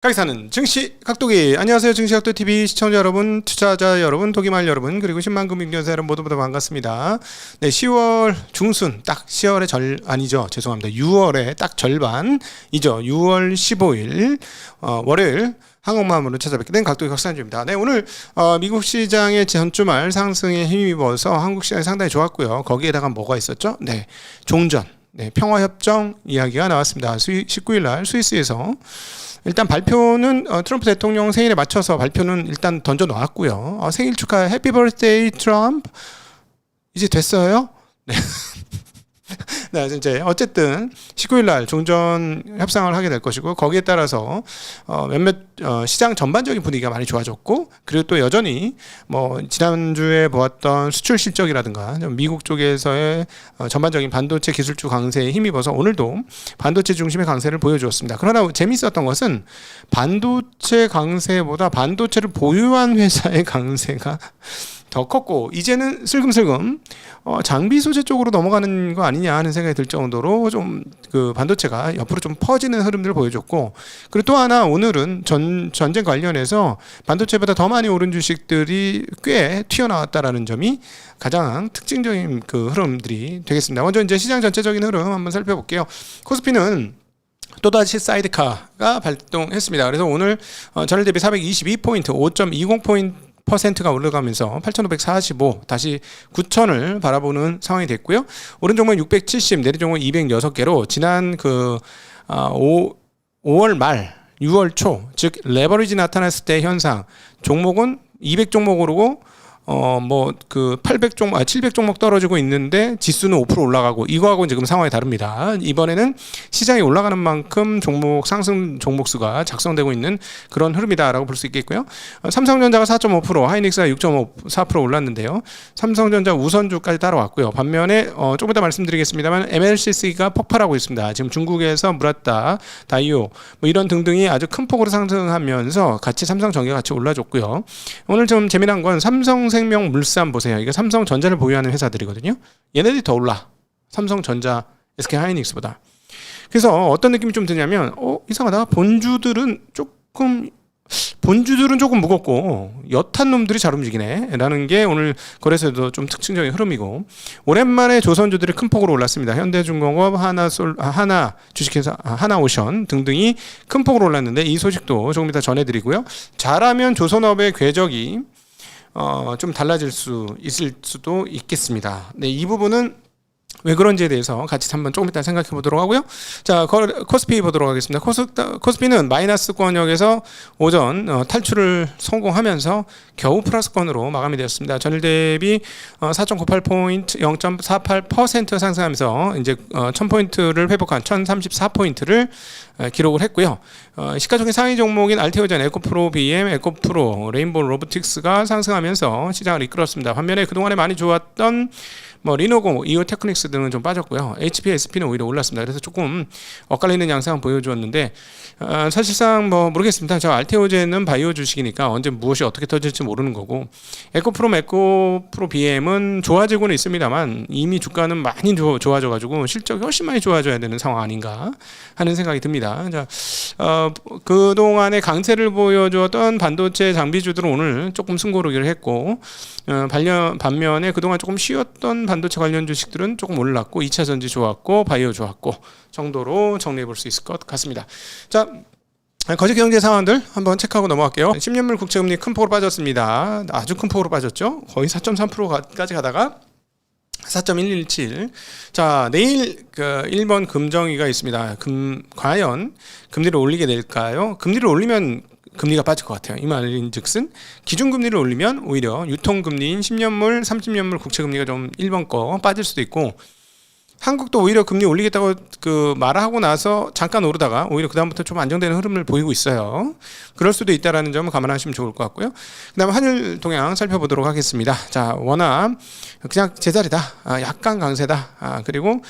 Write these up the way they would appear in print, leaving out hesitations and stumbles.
가기사는 증시 각도기. 안녕하세요, 증시각도TV 시청자 여러분, 투자자 여러분, 도기말 여러분, 그리고 10만 금융연사 여러분 모두 반갑습니다. 네, 10월 중순 딱 10월의 아니죠, 죄송합니다, 6월의 딱 절반이죠. 6월 15일 월요일 한국마음으로 찾아뵙게 된 각도기 각산주입니다. 네, 오늘 미국 시장의 전주말 상승에 힘입어서 한국 시장이 상당히 좋았고요. 거기에다가 뭐가 있었죠? 네, 종전, 네, 평화협정 이야기가 나왔습니다. 19일 날 스위스에서 일단 발표는 트럼프 대통령 생일에 맞춰서 발표는 일단 던져 놓았고요. 생일 축하, 해피 버스데이 트럼프. 이제 됐어요? 네. 네, 이제 어쨌든 19일 날 종전 협상을 하게 될 것이고, 거기에 따라서 몇몇 시장 전반적인 분위기가 많이 좋아졌고, 그리고 또 여전히 뭐 지난주에 보았던 수출 실적이라든가 미국 쪽에서의 전반적인 반도체 기술주 강세에 힘입어서 오늘도 반도체 중심의 강세를 보여주었습니다. 그러나 재미있었던 것은 반도체 강세보다 반도체를 보유한 회사의 강세가 더 컸고, 이제는 슬금슬금 장비 소재 쪽으로 넘어가는 거 아니냐 하는 생각이 들 정도로 좀 그 반도체가 옆으로 좀 퍼지는 흐름들을 보여줬고, 그리고 또 하나 오늘은 전쟁 관련해서 반도체보다 더 많이 오른 주식들이 꽤 튀어나왔다라는 점이 가장 특징적인 그 흐름들이 되겠습니다. 먼저 이제 시장 전체적인 흐름 한번 살펴볼게요. 코스피는 또다시 사이드카가 발동했습니다. 그래서 오늘 전일 대비 422포인트, 5.20포인트 %가 올라가면서 8,545, 다시 9,000을 바라보는 상황이 됐고요. 오른 종목 670, 내린 종목 206개로 지난 5월 말 6월 초, 즉 레버리지 나타났을 때 현상, 종목은 200종목으로 800종목, 700종목 떨어지고 있는데 지수는 5% 올라가고, 이거하고는 지금 상황이 다릅니다. 이번에는 시장이 올라가는 만큼 상승 종목수가 작성되고 있는 그런 흐름이다라고 볼 수 있겠고요. 삼성전자가 4.5%, 하이닉스가 6.4% 올랐는데요. 삼성전자 우선주까지 따라왔고요. 반면에 조금 이따 말씀드리겠습니다만 MLCC가 폭발하고 있습니다. 지금 중국에서 무라타, 다이오 이런 등등이 아주 큰 폭으로 상승하면서 같이 삼성전기가 같이 올라줬고요. 오늘 좀 재미난 건 삼성생명물산 보세요. 이게 삼성전자를 보유하는 회사들이거든요. 얘네들이 더 올라. 삼성전자, SK하이닉스보다. 그래서 어떤 느낌이 좀 드냐면 이상하다. 본주들은 조금 무겁고 엿한 놈들이 잘 움직이네 라는 게 오늘 거래소에도 좀 특징적인 흐름이고, 오랜만에 조선주들이 큰 폭으로 올랐습니다. 현대중공업, 하나 주식회사, 하나오션 등등이 큰 폭으로 올랐는데, 이 소식도 조금 이따 전해드리고요. 잘하면 조선업의 궤적이 좀 달라질 수 있을 수도 있겠습니다. 네, 이 부분은 왜 그런지에 대해서 같이 한번 조금 이따 생각해 보도록 하고요. 자, 코스피 보도록 하겠습니다. 코스피는 마이너스권역에서 오전 탈출을 성공하면서 겨우 플러스권으로 마감이 되었습니다. 전일 대비 4.98포인트, 0.48% 상승하면서 이제 1000포인트를 회복한 1034포인트를 기록을 했고요. 시가총액 상위 종목인 알테오젠, 에코프로 BM, 에코프로, 레인보우 로보틱스가 상승하면서 시장을 이끌었습니다. 반면에 그동안에 많이 좋았던 리노고, 이오테크닉스 등은 좀 빠졌고요. HP, SP는 오히려 올랐습니다. 그래서 조금 엇갈리는 양상을 보여주었는데, 사실상 모르겠습니다. 저 알테오젠은 바이오 주식이니까 언제 무엇이 어떻게 터질지 모르는 거고, 에코프로 BM은 좋아지고는 있습니다만 이미 주가는 많이 좋아져가지고 실적이 훨씬 많이 좋아져야 되는 상황 아닌가 하는 생각이 듭니다. 자, 그동안의 강세를 보여주었던 반도체 장비주들은 오늘 조금 숨고르기를 했고, 반면에 그동안 조금 쉬었던 반도체 관련 주식들은 조금 올랐고, 2차 전지 좋았고, 바이오 좋았고 정도로 정리해 볼 수 있을 것 같습니다. 자, 거제 경제 상황들 한번 체크하고 넘어갈게요. 10년물 국채금리 큰 폭으로 빠졌습니다. 아주 큰 폭으로 빠졌죠. 거의 4.3%까지 가다가 4.117. 자, 내일 1번 금정위가 있습니다. 과연 금리를 올리게 될까요? 금리를 올리면 금리가 빠질 것 같아요. 이 말인즉슨 기준금리를 올리면 오히려 유통금리인 10년물, 30년물 국채금리가 좀 1번 거 빠질 수도 있고, 한국도 오히려 금리 올리겠다고 말하고 나서 잠깐 오르다가 오히려 그다음부터 좀 안정되는 흐름을 보이고 있어요. 그럴 수도 있다라는 점을 감안하시면 좋을 것 같고요. 그다음에 환율 동향 살펴보도록 하겠습니다. 자, 원화 그냥 제자리다. 약간 강세다. 그리고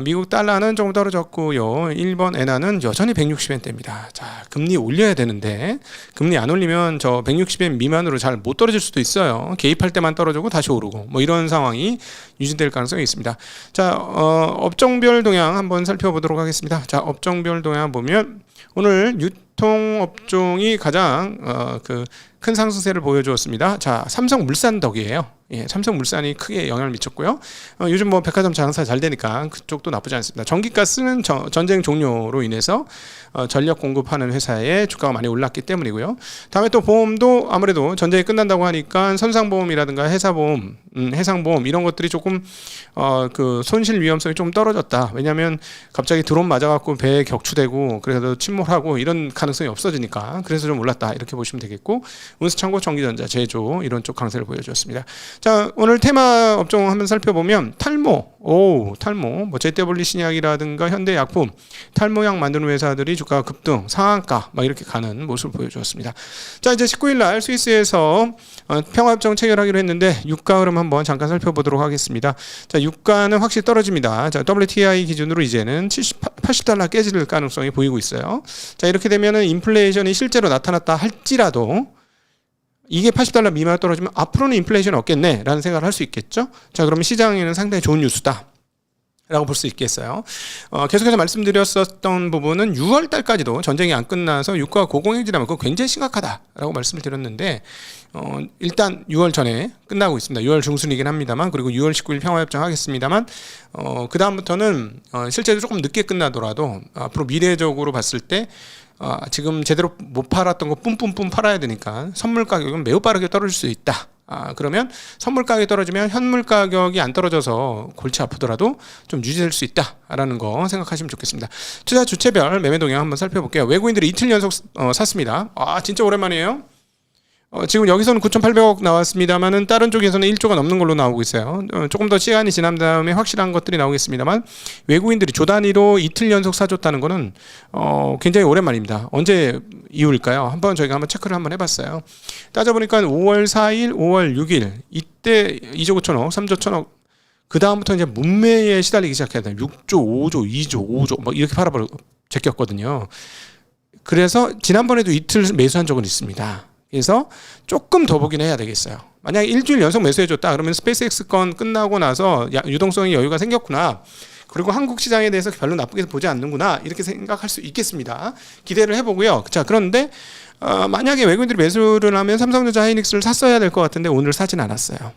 미국 달러는 조금 떨어졌고요. 일본 엔화는 여전히 160엔대입니다. 자, 금리 올려야 되는데 금리 안 올리면 저 160엔 미만으로 잘 못 떨어질 수도 있어요. 개입할 때만 떨어지고 다시 오르고 뭐 이런 상황이 유지될 가능성이 있습니다. 자, 업종별 동향 한번 살펴보도록 하겠습니다. 자, 업종별 동향 보면 오늘 유통업종이 가장 큰 상승세를 보여주었습니다. 자, 삼성물산 덕이에요. 예, 삼성물산이 크게 영향을 미쳤고요. 요즘 뭐 백화점 장사 잘 되니까 그쪽도 나쁘지 않습니다. 전기가스는 전쟁 종료로 인해서 전력 공급하는 회사의 주가가 많이 올랐기 때문이고요. 다음에 또 보험도 아무래도 전쟁이 끝난다고 하니까 선상보험이라든가 해사보험, 해상보험 이런 것들이 조금 그 손실 위험성이 좀 떨어졌다. 왜냐하면 갑자기 드론 맞아갖고 배에 격추되고 그래도 침몰하고 이런 가능성이 없어지니까 그래서 좀 올랐다 이렇게 보시면 되겠고, 운수창고, 전기전자, 제조 이런 쪽 강세를 보여주었습니다. 자, 오늘 테마 업종 한번 살펴보면 탈모, 뭐 JW 신약이라든가 현대약품, 탈모약 만드는 회사들이 주가가 급등, 상한가 막 이렇게 가는 모습을 보여주었습니다. 자, 이제 19일 날 스위스에서 평화협정 체결하기로 했는데 유가 흐름 한번 잠깐 살펴보도록 하겠습니다. 자, 유가는 확실히 떨어집니다. 자, WTI 기준으로 이제는 80달러 깨질 가능성이 보이고 있어요. 자, 이렇게 되면은 인플레이션이 실제로 나타났다 할지라도 이게 80달러 미만 떨어지면 앞으로는 인플레이션이 없겠네 라는 생각을 할 수 있겠죠. 자, 그러면 시장에는 상당히 좋은 뉴스다 라고 볼 수 있겠어요. 계속해서 말씀드렸었던 부분은 6월 달까지도 전쟁이 안 끝나서 유가가 고공행진하면 그거 굉장히 심각하다라고 말씀을 드렸는데 일단 6월 전에 끝나고 있습니다. 6월 중순이긴 합니다만, 그리고 6월 19일 평화협정 하겠습니다만 그 다음부터는 실제로 조금 늦게 끝나더라도 앞으로 미래적으로 봤을 때 지금 제대로 못 팔았던 거 뿜뿜뿜 팔아야 되니까 선물 가격은 매우 빠르게 떨어질 수 있다. 그러면 선물 가격이 떨어지면 현물 가격이 안 떨어져서 골치 아프더라도 좀 유지될 수 있다라는 거 생각하시면 좋겠습니다. 투자 주체별 매매 동향 한번 살펴볼게요. 외국인들이 이틀 연속 샀습니다. 진짜 오랜만이에요. 지금 여기서는 9,800억 나왔습니다만은 다른 쪽에서는 1조가 넘는 걸로 나오고 있어요. 조금 더 시간이 지난 다음에 확실한 것들이 나오겠습니다만 외국인들이 조 단위로 이틀 연속 사줬다는 거는 굉장히 오랜만입니다. 언제 이후일까요? 저희가 한번 체크를 한번 해봤어요. 따져보니까 5월 4일, 5월 6일 이때 2조 9천억, 3조 1천억, 그 다음부터 이제 문매에 시달리기 시작해야 돼요. 6조, 5조, 2조, 5조 막 이렇게 제꼈거든요. 그래서 지난번에도 이틀 매수한 적은 있습니다. 그래서 조금 더 보긴 해야 되겠어요. 만약에 일주일 연속 매수해줬다 그러면 스페이스X 건 끝나고 나서 유동성이 여유가 생겼구나, 그리고 한국 시장에 대해서 별로 나쁘게 보지 않는구나, 이렇게 생각할 수 있겠습니다. 기대를 해보고요. 자, 그런데 만약에 외국인들이 매수를 하면 삼성전자, 하이닉스를 샀어야 될 것 같은데 오늘 사진 않았어요.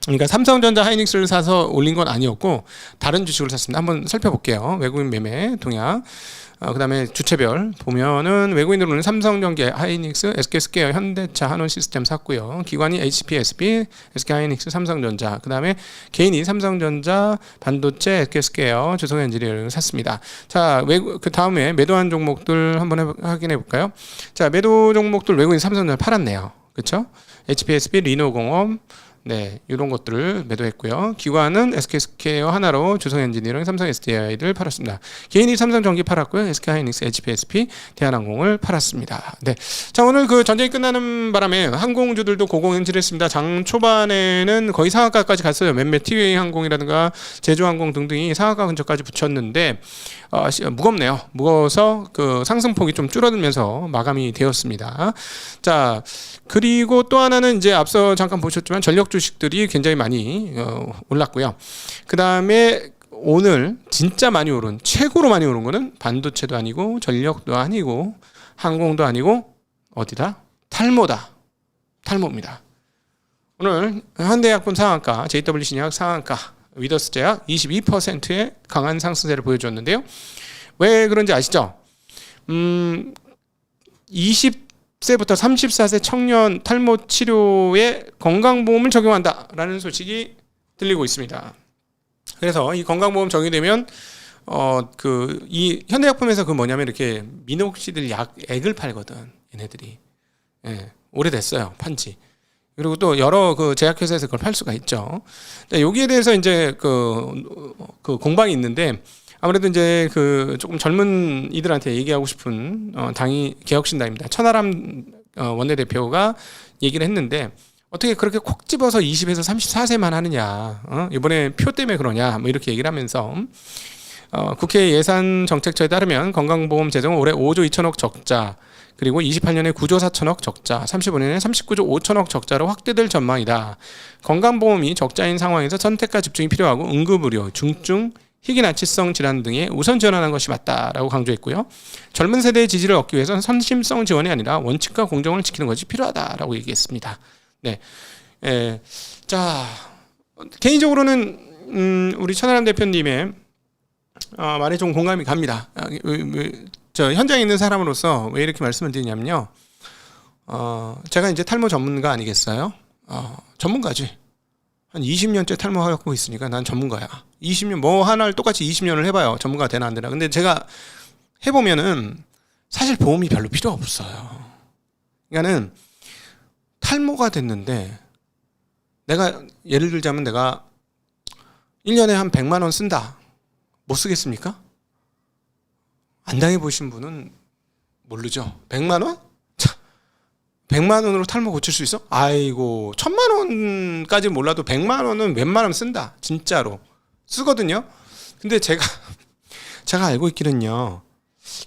그러니까 삼성전자, 하이닉스를 사서 올린 건 아니었고 다른 주식을 샀습니다. 한번 살펴볼게요. 외국인 매매 동향. 그 다음에 주체별 보면은 외국인들은 삼성전기, 하이닉스, SK스퀘어, 현대차, 한원시스템 샀고요. 기관이 HPSB, SK하이닉스, 삼성전자. 그 다음에 개인이 삼성전자, 반도체, SK스퀘어, 주성엔지니어링을 샀습니다. 자, 그 다음에 매도한 종목들 한번 확인해 볼까요? 자, 매도 종목들 외국인 삼성전자 팔았네요. 그렇죠? HPSB, 리노공업, 네, 이런 것들을 매도했고요. 기관은 SK스퀘어 하나로 주성엔지니어링, 삼성 SDI를 팔았습니다. 개인이 삼성전기 팔았고요. SK하이닉스, HPSP, 대한항공을 팔았습니다. 네, 자, 오늘 그 전쟁이 끝나는 바람에 항공주들도 고공행진했습니다. 장 초반에는 거의 상한가까지 갔어요. 몇몇 티웨이 항공이라든가 제주항공 등등이 상한가 근처까지 붙였는데 무겁네요. 무거워서 그 상승폭이 좀 줄어들면서 마감이 되었습니다. 자, 그리고 또 하나는 이제 앞서 잠깐 보셨지만 전력 주식들이 굉장히 많이 올랐고요. 그 다음에 오늘 진짜 많이 오른, 최고로 많이 오른 거는 반도체도 아니고 전력도 아니고 항공도 아니고 어디다? 탈모입니다. 오늘 현대약품 상한가, JW 신약 상한가, 위더스 제약 22%의 강한 상승세를 보여줬는데요. 왜 그런지 아시죠? 20세부터 34세 청년 탈모 치료에 건강보험을 적용한다라는 소식이 들리고 있습니다. 그래서 이 건강보험 적용되면 이 현대약품에서 그 뭐냐면 이렇게 미녹시딜 액을 팔거든. 얘네들이. 예, 오래됐어요. 판지. 그리고 또 여러 그 제약회사에서 그걸 팔 수가 있죠. 여기에 대해서 이제 그 공방이 있는데, 아무래도 이제 그 조금 젊은 이들한테 얘기하고 싶은 당이 개혁신당입니다. 천하람 원내대표가 얘기를 했는데, 어떻게 그렇게 콕 집어서 20에서 34세만 하느냐? 이번에 표 때문에 그러냐? 뭐 이렇게 얘기를 하면서 국회 예산정책처에 따르면 건강보험 재정은 올해 5조 2천억 적자, 그리고 28년에 9조 4천억 적자, 35년에 39조 5천억 적자로 확대될 전망이다. 건강보험이 적자인 상황에서 선택과 집중이 필요하고 응급의료, 중증, 희귀난치성 질환 등에 우선 지원하는 것이 맞다라고 강조했고요. 젊은 세대의 지지를 얻기 위해서는 선심성 지원이 아니라 원칙과 공정을 지키는 것이 필요하다라고 얘기했습니다. 네, 자, 개인적으로는 우리 천하람 대표님의 말에 좀 공감이 갑니다. 저 현장에 있는 사람으로서 왜 이렇게 말씀을 드리냐면요. 제가 이제 탈모 전문가 아니겠어요? 전문가지. 한 20년째 탈모하고 있으니까 난 전문가야. 20년, 뭐 하나를 똑같이 20년을 해봐요. 전문가가 되나 안 되나. 근데 제가 해보면은 사실 보험이 별로 필요 없어요. 그러니까는 탈모가 됐는데 내가 예를 들자면 내가 1년에 한 100만 원 쓴다. 못 쓰겠습니까? 안 당해보신 분은 모르죠. 100만 원? 100만 원으로 탈모 고칠 수 있어? 아이고, 1000만 원까지 몰라도 100만 원은 웬만하면 쓴다. 진짜로. 쓰거든요. 근데 제가 알고 있기는요.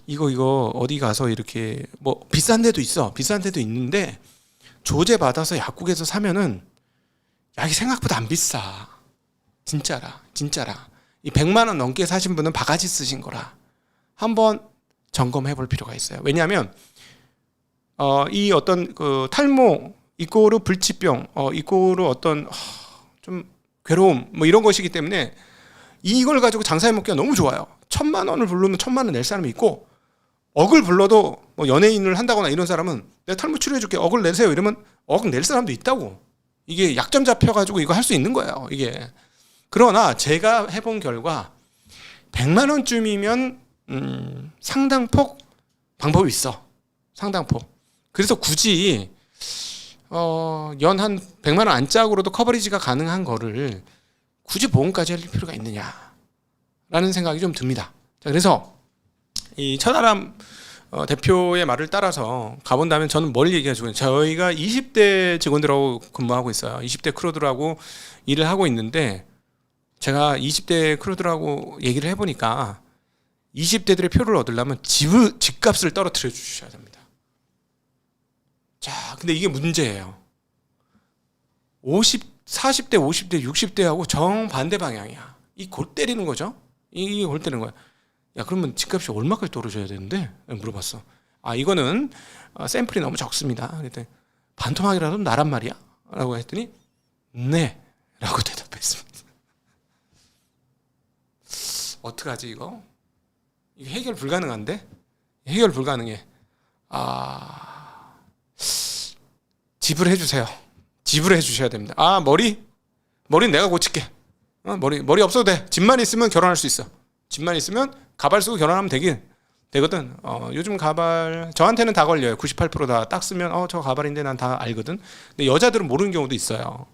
이거 어디 가서 이렇게 뭐 비싼 데도 있어. 비싼 데도 있는데 조제 받아서 약국에서 사면은 약이 생각보다 안 비싸. 진짜라. 이 100만 원 넘게 사신 분은 바가지 쓰신 거라. 한번 점검해 볼 필요가 있어요. 왜냐하면 이 어떤 그 탈모 이꼬르 불치병 이꼬르 어떤 좀 괴로움 뭐 이런 것이기 때문에 이걸 가지고 장사해 먹기가 너무 좋아요. 1000만 원을 부르면 1000만 원 낼 사람이 있고 억을 불러도 뭐 연예인을 한다거나 이런 사람은 내가 탈모 치료해 줄게 억을 내세요 이러면 억 낼 사람도 있다고. 이게 약점 잡혀가지고 이거 할 수 있는 거예요. 이게. 그러나 제가 해본 결과 100만 원쯤이면 상당폭 방법이 있어. 상당폭. 그래서 굳이 연 한 100만 원 안짝으로도 커버리지가 가능한 거를 굳이 보험까지 할 필요가 있느냐라는 생각이 좀 듭니다. 자, 그래서 이 천하람 대표의 말을 따라서 가본다면 저는 뭘 얘기하죠? 저희가 20대 직원들하고 근무하고 있어요. 20대 크루들하고 일을 하고 있는데 제가 20대 크루들하고 얘기를 해보니까 20대들의 표를 얻으려면 집값을 떨어뜨려 주셔야 됩니다. 자, 근데 이게 문제예요. 40대, 50대, 60대하고 정반대 방향이야. 이 골 때리는 거죠? 이게 골 때리는 거야. 야, 그러면 집값이 얼마까지 떨어져야 되는데? 물어봤어. 이거는 샘플이 너무 적습니다. 그랬더니 반토막이라도 나란 말이야? 라고 했더니 네 라고 대답했습니다. 어떡하지 이거? 이게 해결 불가능한데? 해결 불가능해. 지불해 주세요. 지불해 주셔야 됩니다. 머리는 내가 고칠게. 머리 없어도 돼. 집만 있으면 결혼할 수 있어. 집만 있으면 가발 쓰고 결혼하면 되거든. 요즘 가발 저한테는 다 걸려요. 98% 다 딱 쓰면 저 가발인데 난 다 알거든. 근데 여자들은 모르는 경우도 있어요.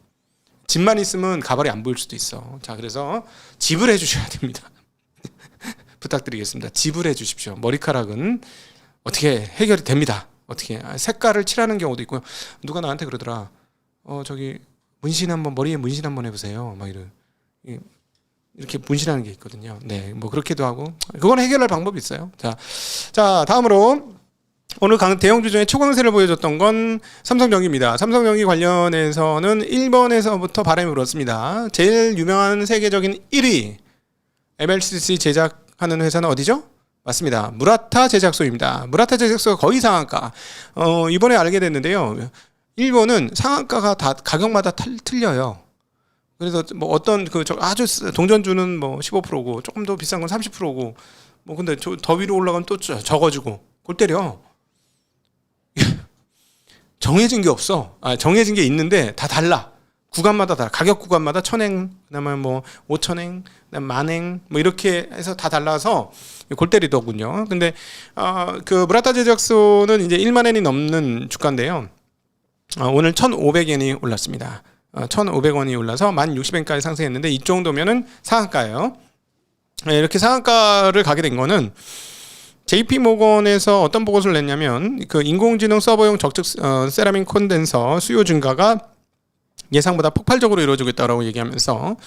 집만 있으면 가발이 안 보일 수도 있어. 자, 그래서 지불해 주셔야 됩니다. 부탁드리겠습니다. 지불해 주십시오. 머리카락은 어떻게 해결이 됩니다. 어떻게 색깔을 칠하는 경우도 있고요. 누가 나한테 그러더라. 저기 머리에 문신 한번 해보세요. 막 이렇게 문신하는 게 있거든요. 네, 뭐 그렇게도 하고 그건 해결할 방법이 있어요. 자 다음으로 오늘 대형주 중에 초강세를 보여줬던 건 삼성전기입니다. 삼성전기 관련해서는 일본에서부터 바람이 불었습니다. 제일 유명한 세계적인 1위 MLCC 제작하는 회사는 어디죠? 맞습니다. 무라타 제작소입니다. 무라타 제작소가 거의 상한가. 이번에 알게 됐는데요. 일본은 상한가가 다 가격마다 틀려요. 그래서 뭐 어떤 아주 동전주는 뭐 15%고 조금 더 비싼 건 30%고 뭐 근데 더 위로 올라가면 또 적어주고 골 때려. 정해진 게 없어. 정해진 게 있는데 다 달라. 구간마다 달라. 가격 구간마다 1000엔, 그다음에 뭐 5000엔, 그다음 10,000엔 뭐 이렇게 해서 다 달라서 골 때리더군요. 근데 그 무라타 제작소는 이제 1만 엔이 넘는 주가인데요. 오늘 1,500엔이 올랐습니다. 1,500원이 올라서 1,060엔까지 상승했는데 이 정도면은 상한가예요. 이렇게 상한가를 가게 된 거는 JP모건에서 어떤 보고서를 냈냐면 그 인공지능 서버용 적측 세라믹 콘덴서 수요 증가가 예상보다 폭발적으로 이루어지고 있다고 얘기하면서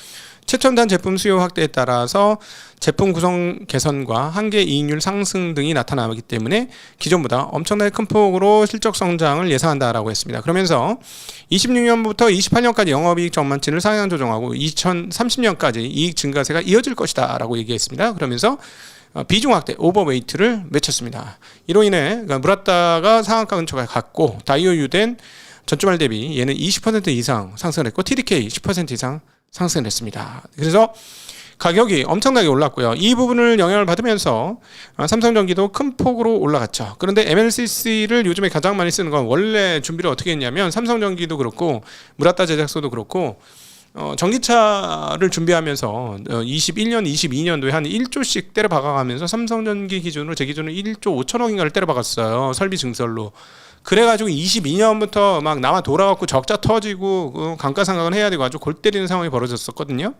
최첨단 제품 수요 확대에 따라서 제품 구성 개선과 한계 이익률 상승 등이 나타나기 때문에 기존보다 엄청나게 큰 폭으로 실적 성장을 예상한다라고 했습니다. 그러면서 26년부터 28년까지 영업이익 전망치를 상향 조정하고 2030년까지 이익 증가세가 이어질 것이다 라고 얘기했습니다. 그러면서 비중 확대, 오버웨이트를 외쳤습니다. 이로 인해 무라타가 상한가 근처가 갔고 다이오유된 전주말 대비 얘는 20% 이상 상승을 했고 TDK 10% 이상 상승을 했습니다. 그래서 가격이 엄청나게 올랐고요. 이 부분을 영향을 받으면서 삼성전기도 큰 폭으로 올라갔죠. 그런데 MLCC를 요즘에 가장 많이 쓰는 건 원래 준비를 어떻게 했냐면 삼성전기도 그렇고 무라타 제작소도 그렇고 전기차를 준비하면서 21년, 22년도에 한 1조씩 때려 박아가면서 삼성전기 기준으로 제 기준으로 1조 5천억인가를 때려 박았어요. 설비 증설로. 그래가지고 22년부터 막 나와 돌아갖고 적자 터지고 감가상각을 해야 되고 아주 골 때리는 상황이 벌어졌었거든요.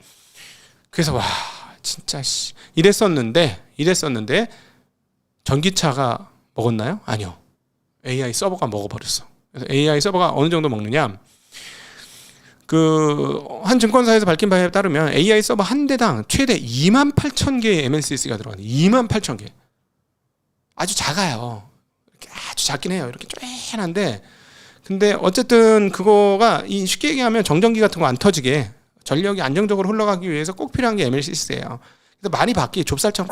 그래서 와 진짜 이랬었는데 전기차가 먹었나요? 아니요. AI 서버가 먹어버렸어. 그래서 AI 서버가 어느 정도 먹느냐? 한 증권사에서 밝힌 바에 따르면 AI 서버 한 대당 최대 28,000개의 MLCC가 들어가는 28,000개. 아주 작아요. 아주 작긴 해요. 이렇게 쪼잔한데 근데 어쨌든 그거가 쉽게 얘기하면 정전기 같은 거 안 터지게 전력이 안정적으로 흘러가기 위해서 꼭 필요한 게 MLCC예요. 그래서 많이 박기 좁쌀처럼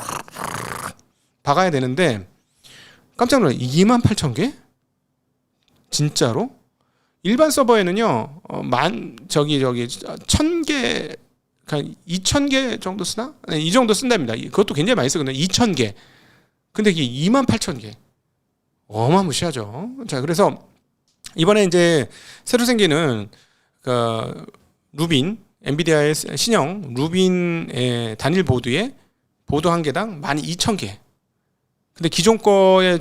박아야 되는데 깜짝 놀라요. 28,000개? 진짜로? 일반 서버에는요 1,000개 2,000개 정도 쓰나? 네, 이 정도 쓴답니다. 그것도 굉장히 많이 쓰거든요. 2,000개. 근데 이게 28,000개. 어마무시하죠. 자, 그래서 이번에 이제 새로 생기는 루빈, 엔비디아의 신형 루빈의 단일 보드에 보드 한 개당 12,000개. 근데 기존 거의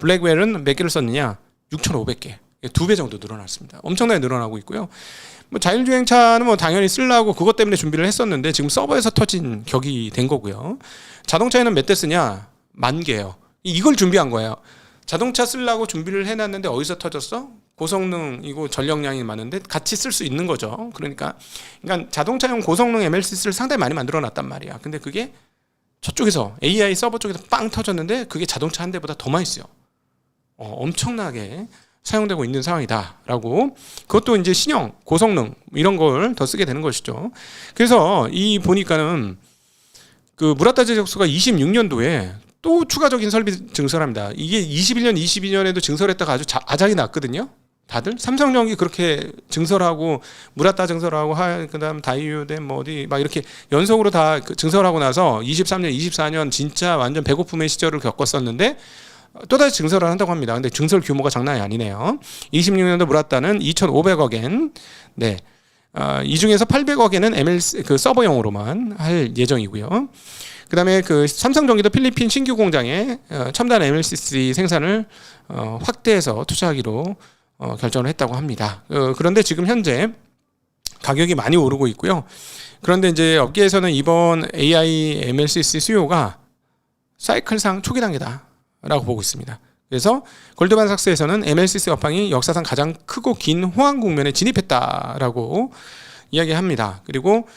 블랙웰은 몇 개를 썼느냐? 6,500개. 2배 정도 늘어났습니다. 엄청나게 늘어나고 있고요. 자율주행차는 당연히 쓰려고 그것 때문에 준비를 했었는데 지금 서버에서 터진 격이 된 거고요. 자동차에는 몇 대 쓰냐? 10,000개요. 이걸 준비한 거예요. 자동차 쓰려고 준비를 해놨는데 어디서 터졌어? 고성능이고 전력량이 많은데 같이 쓸 수 있는 거죠. 그러니까 자동차용 고성능 MLCC를 상당히 많이 만들어놨단 말이야. 근데 그게 저쪽에서 AI 서버 쪽에서 빵 터졌는데 그게 자동차 한 대보다 더 많이 써요. 엄청나게 사용되고 있는 상황이다라고. 그것도 이제 신형, 고성능 이런 걸 더 쓰게 되는 것이죠. 그래서 보니까는 무라타 제작소가 26년도에 또 추가적인 설비 증설합니다. 이게 21년, 22년에도 증설했다가 아주 아작이 났거든요. 다들 삼성전기 그렇게 증설하고 무라타 증설하고 그다음 다이오된 어디 막 이렇게 연속으로 다 증설하고 나서 23년, 24년 진짜 완전 배고픔의 시절을 겪었었는데 또다시 증설을 한다고 합니다. 근데 증설 규모가 장난이 아니네요. 26년도 무라타는 2,500억엔, 네, 이 중에서 800억엔은 MLC 서버용으로만 할 예정이고요. 그다음에 삼성전기도 필리핀 신규 공장에 첨단 MLCC 생산을 확대해서 투자하기로 결정을 했다고 합니다. 그런데 지금 현재 가격이 많이 오르고 있고요. 그런데 이제 업계에서는 이번 AI MLCC 수요가 사이클상 초기 단계다라고 보고 있습니다. 그래서 골드만삭스에서는 MLCC 업황이 역사상 가장 크고 긴 호황 국면에 진입했다라고 이야기합니다. 그리고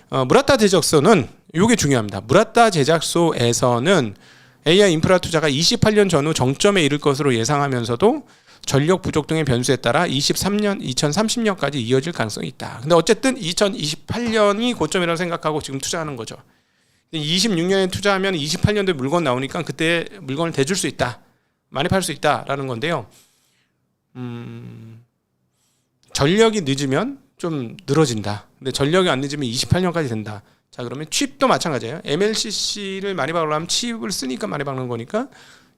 무라타 제작소는 이게 중요합니다. 무라타 제작소에서는 AI 인프라 투자가 28년 전후 정점에 이를 것으로 예상하면서도 전력 부족 등의 변수에 따라 2030년까지 이어질 가능성이 있다. 근데 어쨌든 2028년이 고점이라고 생각하고 지금 투자하는 거죠. 26년에 투자하면 28년도에 물건 나오니까 그때 물건을 대줄 수 있다. 많이 팔 수 있다라는 건데요. 전력이 늦으면 좀 늘어진다. 근데 전력이 안 늦으면 28년까지 된다. 자, 그러면 칩도 마찬가지예요. MLCC를 많이 박으려면 칩을 쓰니까 많이 박는 거니까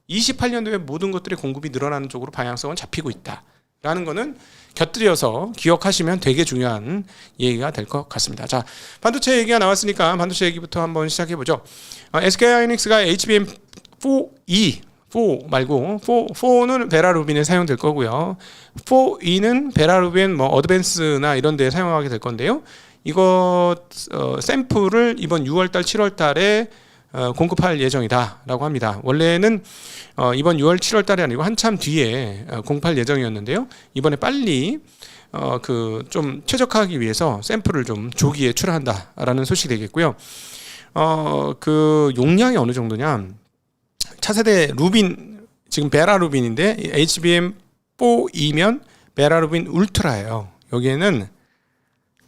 28년도에 모든 것들의 공급이 늘어나는 쪽으로 방향성은 잡히고 있다라는 거는 곁들여서 기억하시면 되게 중요한 얘기가 될 것 같습니다. 자, 반도체 얘기가 나왔으니까 반도체 얘기부터 한번 시작해보죠. SK하이닉스가 HBM4E 4 말고 4는 베라루빈에 사용될 거고요. 4E는 베라루빈 어드밴스나 이런 데에 사용하게 될 건데요. 이거 샘플을 이번 6월달 7월달에 공급할 예정이다라고 합니다. 원래는 이번 6월 7월달이 아니고 한참 뒤에 공급할 예정이었는데요. 이번에 빨리 그 좀 최적화하기 위해서 샘플을 좀 조기에 출하한다라는 소식이 되겠고요. 그 용량이 어느 정도냐? 차세대 루빈 지금 베라 루빈인데 HBM4이면 베라 루빈 울트라예요. 여기에는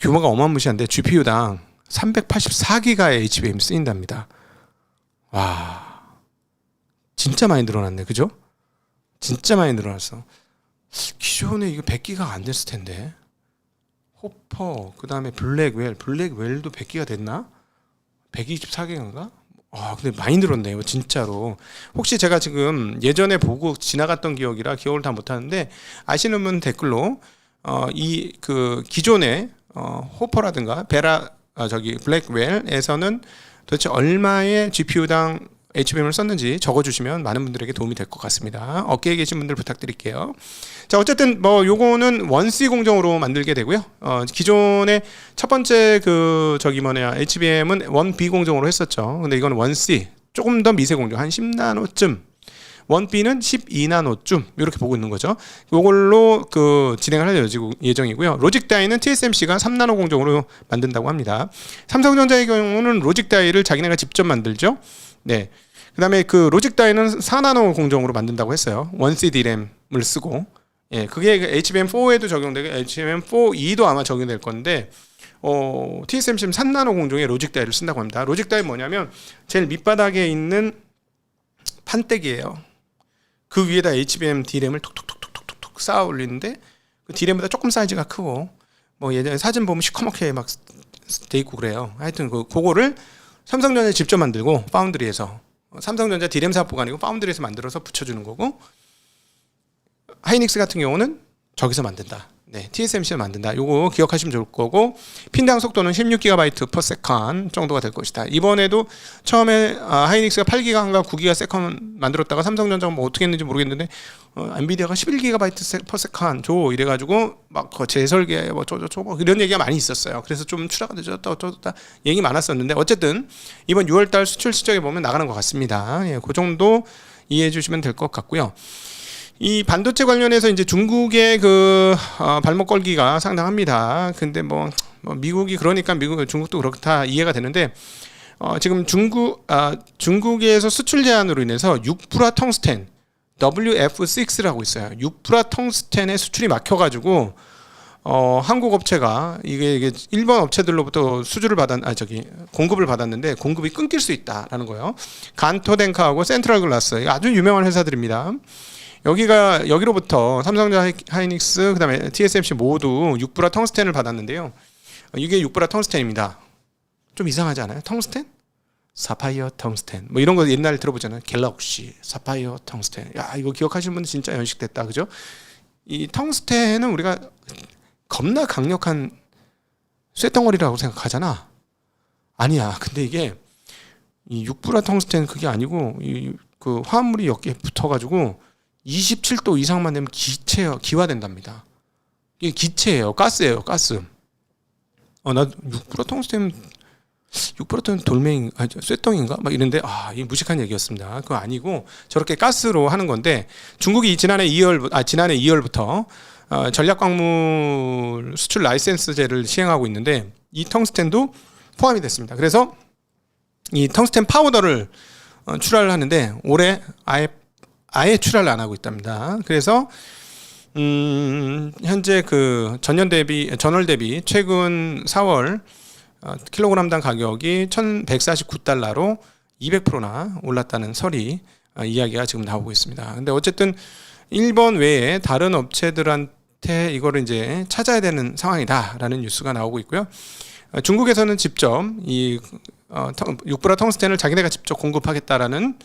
규모가 어마무시한데 GPU당 384기가의 HBM 쓰인답니다. 와, 진짜 많이 늘어났네, 그죠? 진짜 많이 늘어났어. 기존에 이거 100기가가 안 됐을 텐데. 호퍼, 그 다음에 블랙웰도 100기가 됐나? 124기가인가? 근데 많이 늘었네요, 진짜로. 혹시 제가 지금 예전에 보고 지나갔던 기억이라 기억을 다 못하는데 아시는 분 댓글로 이 그 기존의 호퍼라든가 블랙웰에서는 도대체 얼마의 GPU당 HBM을 썼는지 적어주시면 많은 분들에게 도움이 될 것 같습니다. 업계에 계신 분들 부탁드릴게요. 자, 어쨌든 뭐 요거는 1C 공정으로 만들게 되고요. 기존의 첫 번째 HBM은 1B 공정으로 했었죠. 근데 이건 1C 조금 더 미세 공정, 한 10나노쯤. 1B는 12나노쯤 이렇게 보고 있는 거죠. 이걸로 진행을 할 예정이고요. 로직 다이는 TSMC가 3나노 공정으로 만든다고 합니다. 삼성전자의 경우는 로직 다이를 자기네가 직접 만들죠. 네. 그다음에 그 로직 다이는 4나노 공정으로 만든다고 했어요. 1C DRAM을 쓰고. 예, 그게 HBM4에도 적용되고 HBM4E도 아마 적용될 건데 TSMC는 3나노 공정의 로직 다이를 쓴다고 합니다. 로직 다이 뭐냐면 제일 밑바닥에 있는 판때기예요. 그 위에다 HBM DRAM을 톡톡톡톡톡톡 쌓아 올리는데 그 DRAM보다 조금 사이즈가 크고 뭐 예전에 사진 보면 시커멓게 막 돼 있고 그래요. 하여튼 그거를 삼성전자 직접 만들고 파운드리에서 삼성전자 DRAM 사업부가 아니고 파운드리에서 만들어서 붙여주는 거고 하이닉스 같은 경우는 저기서 만든다. 네, TSMC에서 만든다. 요거 기억하시면 좋을 거고 핀당 속도는 16GB/s 정도가 될 것이다. 이번에도 처음에 하이닉스가 8기가인가 9기가/s 만들었다가 삼성전자가 뭐 어떻게 했는지 모르겠는데 엔비디아가 11GB/s 줘 이래가지고 막 재설계 뭐 저거 이런 얘기가 많이 있었어요. 그래서 좀 출하가 늦었다 어쩌다 얘기 많았었는데 어쨌든 이번 6월달 수출 실적에 보면 나가는 것 같습니다. 예, 그 정도 이해해 주시면 될 것 같고요. 이 반도체 관련해서 이제 중국의 발목 걸기가 상당합니다. 근데 뭐 미국이 그러니까 중국도 그렇다 이해가 되는데 지금 중국에서 수출 제한으로 인해서 6불화 텅스텐 WF6라고 있어요. 6불화 텅스텐의 수출이 막혀가지고 한국 업체가 이게 일본 업체들로부터 공급을 받았는데 공급이 끊길 수 있다라는 거예요. 간토덴카하고 센트럴 글라스 아주 유명한 회사들입니다. 여기로부터 삼성전자 하이닉스 그다음에 TSMC 모두 6불화 텅스텐을 받았는데요. 이게 6불화 텅스텐입니다. 좀 이상하지 않아요? 텅스텐? 사파이어 텅스텐 뭐 이런 거 옛날에 들어보잖아요. 갤럭시 사파이어 텅스텐. 야, 이거 기억하시는 분들 진짜 연식됐다. 그죠? 이 텅스텐은 우리가 겁나 강력한 쇳덩어리라고 생각하잖아. 아니야. 근데 이게 이 6불화 텅스텐 그게 아니고 그 화합물이 여기에 붙어가지고 27도 이상만 되면 기화된답니다. 이게 기체예요. 가스예요. 가스. 나 6불화 텅스텐 돌멩이, 쇳덩인가? 막 이런데, 이 무식한 얘기였습니다. 그거 아니고, 저렇게 가스로 하는 건데, 중국이 지난해 2월부터, 전략광물 수출 라이센스제를 시행하고 있는데, 이 텅스텐도 포함이 됐습니다. 그래서, 이 텅스텐 파우더를 출하를 하는데, 올해 아예 출하를 안 하고 있답니다. 그래서 현재 전월 대비 최근 4월 킬로그램당 가격이 1,149달러로 200%나 올랐다는 이야기가 지금 나오고 있습니다. 근데 어쨌든 일본 외에 다른 업체들한테 이거를 이제 찾아야 되는 상황이다라는 뉴스가 나오고 있고요. 중국에서는 직접 이 6불화 텅스텐을 자기네가 직접 공급하겠다라는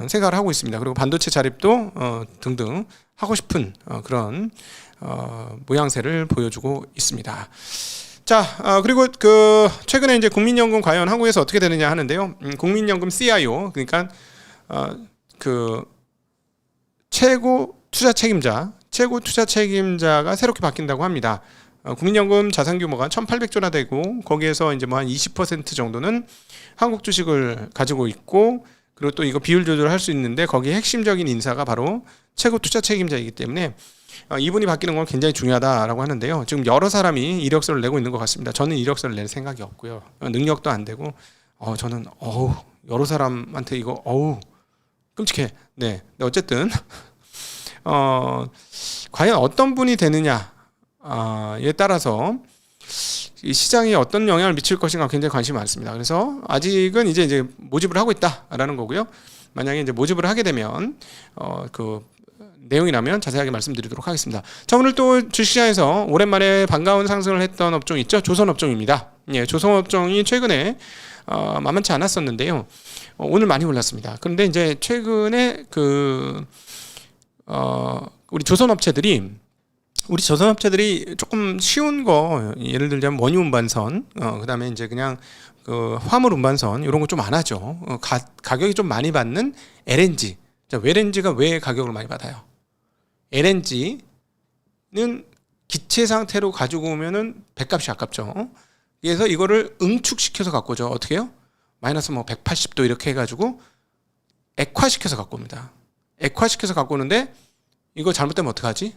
생각을 하고 있습니다. 그리고 반도체 자립도 등등 하고 싶은 그런 모양새를 보여주고 있습니다. 자, 그리고 최근에 이제 국민연금 과연 한국에서 어떻게 되느냐 하는데요. 국민연금 CIO 그러니까 최고 투자 책임자가 새롭게 바뀐다고 합니다. 국민연금 자산 규모가 1,800조나 되고 거기에서 이제 뭐 한 20% 정도는 한국 주식을 가지고 있고 그리고 또 이거 비율 조절을 할 수 있는데 거기에 핵심적인 인사가 바로 최고 투자 책임자이기 때문에 이분이 바뀌는 건 굉장히 중요하다라고 하는데요. 지금 여러 사람이 이력서를 내고 있는 것 같습니다. 저는 이력서를 낼 생각이 없고요. 능력도 안 되고 저는 여러 사람한테 이거 끔찍해. 네. 어쨌든 과연 어떤 분이 되느냐에 따라서 이 시장에 어떤 영향을 미칠 것인가 굉장히 관심이 많습니다. 그래서 아직은 이제 모집을 하고 있다라는 거고요. 만약에 이제 모집을 하게 되면 그 내용이 나면 자세하게 말씀드리도록 하겠습니다. 자, 오늘 또 주식시장에서 오랜만에 반가운 상승을 했던 업종 있죠? 조선업종입니다. 예, 조선업종이 최근에 만만치 않았었는데요. 오늘 많이 올랐습니다. 그런데 이제 최근에 우리 조선업체들이 조금 쉬운 거, 예를 들자면 원유 운반선, 그다음에 이제 그냥 그 화물 운반선 이런 거 좀 안 하죠. 가격이 좀 많이 받는 LNG. 자, LNG가 왜 가격을 많이 받아요? LNG는 기체 상태로 가지고 오면은 배값이 아깝죠. 그래서 이거를 응축시켜서 갖고 오죠. 어떻게 해요? 마이너스 180도 이렇게 해가지고 액화시켜서 갖고 옵니다. 액화시켜서 갖고 오는데 이거 잘못되면 어떡하지?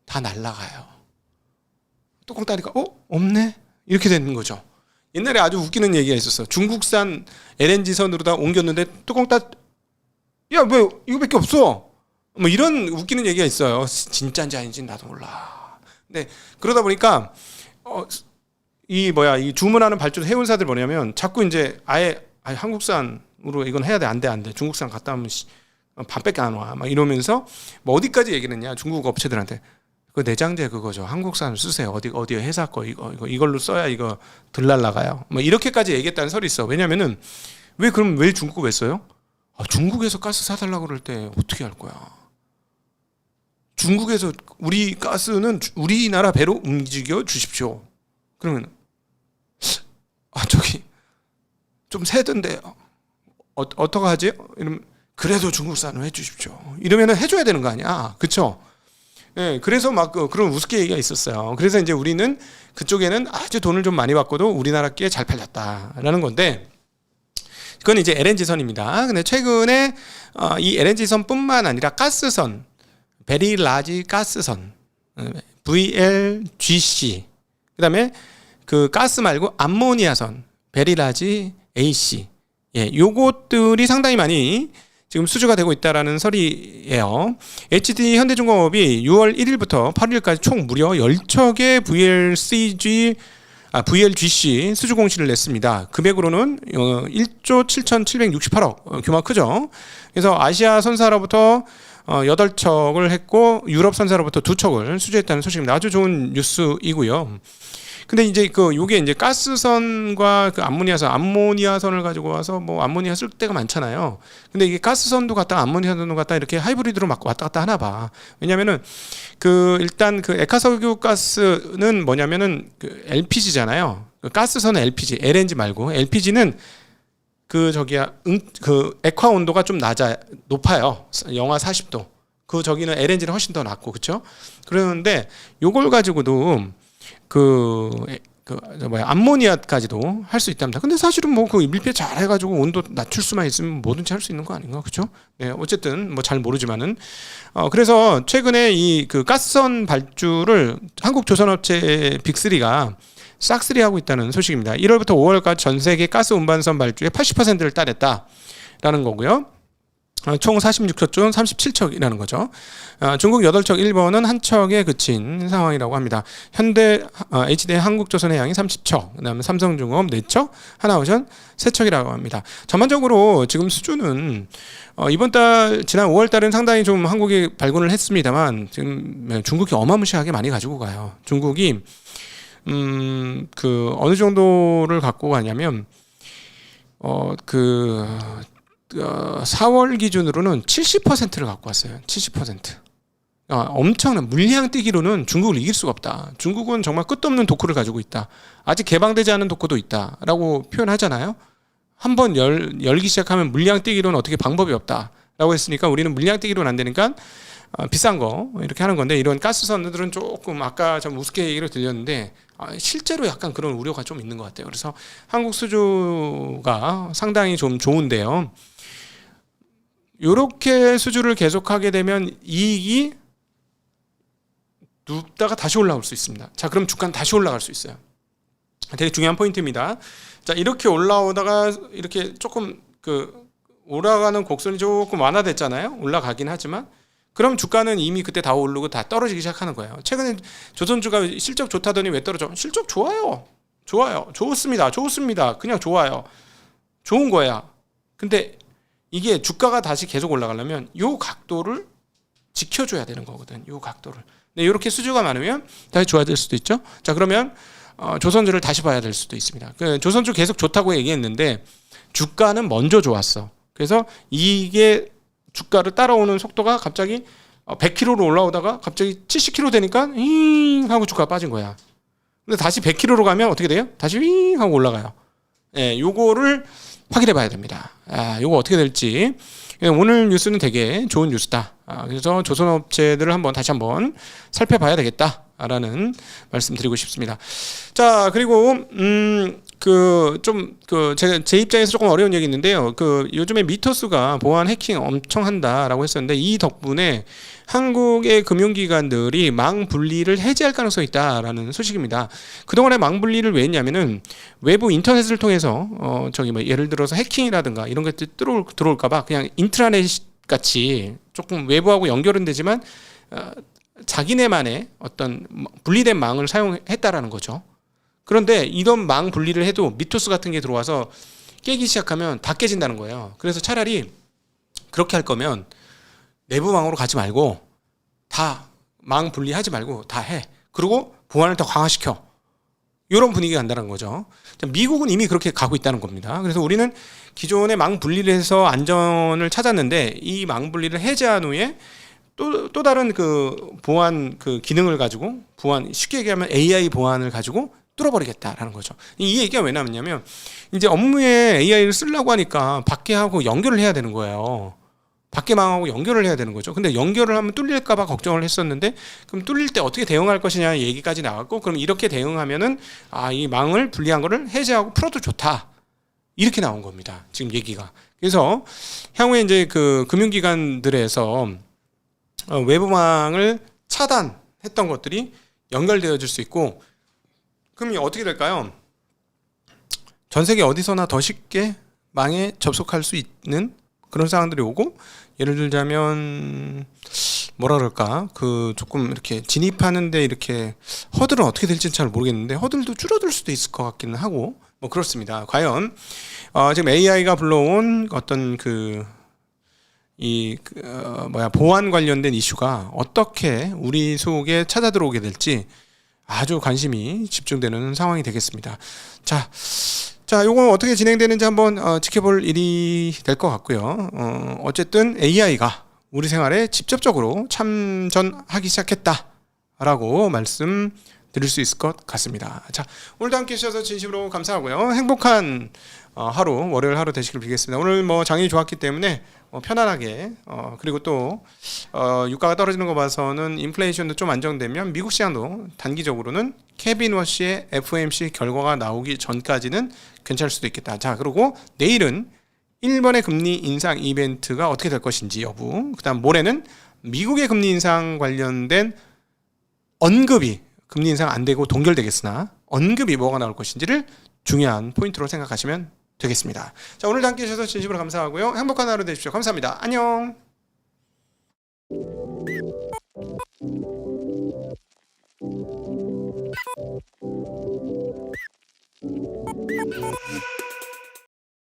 다 날라가요. 뚜껑 따니까 없네? 이렇게 되는 거죠. 옛날에 아주 웃기는 얘기가 있었어. 중국산 LNG 선으로다 옮겼는데 뚜껑 야, 왜 이거밖에 없어? 뭐 이런 웃기는 얘기가 있어요. 진짜인지 아닌지 나도 몰라. 근데 그러다 보니까 이 주문하는 발주도 해운사들 뭐냐면 자꾸 이제 아예 한국산으로 이건 해야 돼. 안 돼. 중국산 갔다 오면 반밖에 안 와. 막 이러면서 뭐 어디까지 얘기를 했냐. 중국 업체들한테. 그 내장재 그거죠. 한국산을 쓰세요. 어디 회사 거 이걸로 써야 이거 덜 날라가요. 뭐 이렇게까지 얘기했다는 설이 있어. 왜냐면은 왜 중국 왜 써요? 중국에서 가스 사달라고 그럴 때 어떻게 할 거야? 중국에서 우리 가스는 우리나라 배로 움직여 주십시오. 그러면 저기 좀 세던데 어떡하지? 이러면 그래도 중국산으로 해주십시오. 이러면은 해줘야 되는 거 아니야? 그쵸? 예, 그래서 그런 우습게 얘기가 있었어요. 그래서 이제 우리는 그쪽에는 아주 돈을 좀 많이 받고도 우리나라께 잘 팔렸다라는 건데, 그건 이제 LNG선입니다. 근데 최근에 이 LNG선뿐만 아니라 가스선, 베리 라지 가스선, VLGC, 그다음에 그 가스 말고 암모니아선, 베리 라지 AC, 요것들이 상당히 많이 지금 수주가 되고 있다라는 설이에요. HD 현대중공업이 6월 1일부터 8일까지 총 무려 10척의 VLGC 수주 공시를 냈습니다. 금액으로는 1조 7,768억, 규모가 크죠. 그래서 아시아 선사로부터 8척을 했고 유럽 선사로부터 2척을 수주했다는 소식입니다. 아주 좋은 뉴스이고요. 근데 이제 요게 이제 가스선과 암모니아선을 가지고 와서 뭐 암모니아 쓸 때가 많잖아요. 근데 이게 가스선도 갔다가 암모니아선도 갔다가 이렇게 하이브리드로 막 왔다 갔다 하나 봐. 왜냐면은 일단 액화석유 가스는 뭐냐면은 LPG잖아요. 가스선은 LPG, LNG 말고 LPG는 액화 온도가 좀 높아요. 영하 40도. 저기는 LNG는 훨씬 더 낮고, 그렇죠? 그러는데 요걸 가지고도 암모니아까지도 할 수 있답니다. 근데 사실은 밀폐 잘 해가지고 온도 낮출 수만 있으면 뭐든지 할 수 있는 거 아닌가, 그렇죠? 네, 어쨌든 잘 모르지만은 그래서 최근에 이 가스선 발주를 한국 조선업체 빅3가 싹쓸이 하고 있다는 소식입니다. 1월부터 5월까지 전 세계 가스 운반선 발주의 80%를 따냈다라는 거고요. 총 46척 중 37척이라는 거죠. 중국 8척, 일본은 1척에 그친 상황이라고 합니다. HD 한국조선해양이 30척, 그다음에 삼성중공업 4척, 하나오션 3척이라고 합니다. 전반적으로 지금 수주는 지난 5월 달은 상당히 좀 한국이 발군을 했습니다만 지금 중국이 어마무시하게 많이 가지고 가요. 중국이 어느 정도를 갖고 가냐면 4월 기준으로는 70%를 갖고 왔어요. 70%. 엄청난 물량 뛰기로는 중국을 이길 수가 없다. 중국은 정말 끝도 없는 독후를 가지고 있다. 아직 개방되지 않은 독후도 있다라고 표현하잖아요. 한번 열기 시작하면 물량 뛰기로는 어떻게 방법이 없다라고 했으니까 우리는 물량 뛰기로는 안 되니까 비싼 거 이렇게 하는 건데, 이런 가스선들은 조금 아까 좀 우습게 얘기를 들렸는데 실제로 약간 그런 우려가 좀 있는 것 같아요. 그래서 한국 수주가 상당히 좀 좋은데요. 이렇게 수주를 계속하게 되면 이익이 눕다가 다시 올라올 수 있습니다. 자, 그럼 주가는 다시 올라갈 수 있어요. 되게 중요한 포인트입니다. 자, 이렇게 올라오다가 이렇게 조금 올라가는 곡선이 조금 완화됐잖아요. 올라가긴 하지만 그럼 주가는 이미 그때 다 오르고 다 떨어지기 시작하는 거예요. 최근에 조선주가 실적 좋다더니 왜 떨어져? 실적 좋아요. 좋습니다. 그냥 좋아요. 좋은 거야. 근데 이게 주가가 다시 계속 올라가려면 요 각도를 지켜줘야 되는 거거든. 요 각도를. 네, 이렇게 수주가 많으면 다시 좋아질 수도 있죠. 자, 그러면 조선주를 다시 봐야 될 수도 있습니다. 조선주 계속 좋다고 얘기했는데 주가는 먼저 좋았어. 그래서 이게 주가를 따라오는 속도가 갑자기 100km로 올라오다가 갑자기 70km 되니까 윙 하고 주가가 빠진 거야. 근데 다시 100km로 가면 어떻게 돼요? 다시 윙 하고 올라가요. 예, 요거를 확인해 봐야 됩니다. 요거 어떻게 될지. 오늘 뉴스는 되게 좋은 뉴스다. 그래서 조선업체들을 다시 한번 살펴봐야 되겠다라는 말씀 드리고 싶습니다. 자, 그리고 제가 제 입장에서 조금 어려운 얘기 있는데요. 요즘에 미터스가 보안 해킹 엄청 한다라고 했었는데, 이 덕분에 한국의 금융기관들이 망 분리를 해제할 가능성이 있다라는 소식입니다. 그동안에 망 분리를 왜 했냐면은 외부 인터넷을 통해서 예를 들어서 해킹이라든가 이런 것들 들어올까봐 그냥 인트라넷 같이 조금 외부하고 연결은 되지만 자기네만의 어떤 분리된 망을 사용했다라는 거죠. 그런데 이런 망 분리를 해도 미토스 같은 게 들어와서 깨기 시작하면 다 깨진다는 거예요. 그래서 차라리 그렇게 할 거면 내부망으로 가지 말고 다 망 분리하지 말고 다 해. 그리고 보안을 더 강화시켜. 이런 분위기가 간다는 거죠. 미국은 이미 그렇게 가고 있다는 겁니다. 그래서 우리는 기존의 망 분리를 해서 안전을 찾았는데 이 망 분리를 해제한 후에 또 다른 보안 기능을 가지고, 쉽게 얘기하면 AI 보안을 가지고 뚫어버리겠다라는 거죠. 이 얘기가 왜 나왔냐면 이제 업무에 AI를 쓰려고 하니까 밖에 하고 연결을 해야 되는 거예요. 밖에 망하고 연결을 해야 되는 거죠. 근데 연결을 하면 뚫릴까봐 걱정을 했었는데, 그럼 뚫릴 때 어떻게 대응할 것이냐 얘기까지 나왔고, 그럼 이렇게 대응하면은 이 망을 분리한 거를 해제하고 풀어도 좋다. 이렇게 나온 겁니다. 지금 얘기가. 그래서 향후에 이제 금융기관들에서 외부망을 차단했던 것들이 연결되어질 수 있고, 그럼 어떻게 될까요? 전 세계 어디서나 더 쉽게 망에 접속할 수 있는 그런 상황들이 오고, 예를 들자면 뭐라 그럴까, 조금 이렇게 진입하는데 이렇게 허들은 어떻게 될지는 잘 모르겠는데 허들도 줄어들 수도 있을 것 같기는 하고, 뭐 그렇습니다. 과연 지금 AI가 불러온 어떤 보안 관련된 이슈가 어떻게 우리 속에 찾아 들어오게 될지 아주 관심이 집중되는 상황이 되겠습니다. 자, 요거 어떻게 진행되는지 한번 지켜볼 일이 될 것 같고요. 어쨌든 AI가 우리 생활에 직접적으로 참전하기 시작했다라고 말씀드릴 수 있을 것 같습니다. 자, 오늘도 함께 해주셔서 진심으로 감사하고요. 행복한 하루, 월요일 하루 되시길 빌겠습니다. 오늘 장이 좋았기 때문에 편안하게, 그리고 또 유가가 떨어지는 거 봐서는 인플레이션도 좀 안정되면 미국 시장도 단기적으로는 케빈 워시의 FOMC 결과가 나오기 전까지는 괜찮을 수도 있겠다. 자, 그리고 내일은 일본의 금리 인상 이벤트가 어떻게 될 것인지 여부, 그 다음 모레는 미국의 금리 인상 관련된 언급이 금리 인상 안 되고 동결되겠으나 언급이 뭐가 나올 것인지를 중요한 포인트로 생각하시면 되겠습니다. 자, 오늘도 함께 해주셔서 진심으로 감사하고요. 행복한 하루 되십시오. 감사합니다. 안녕.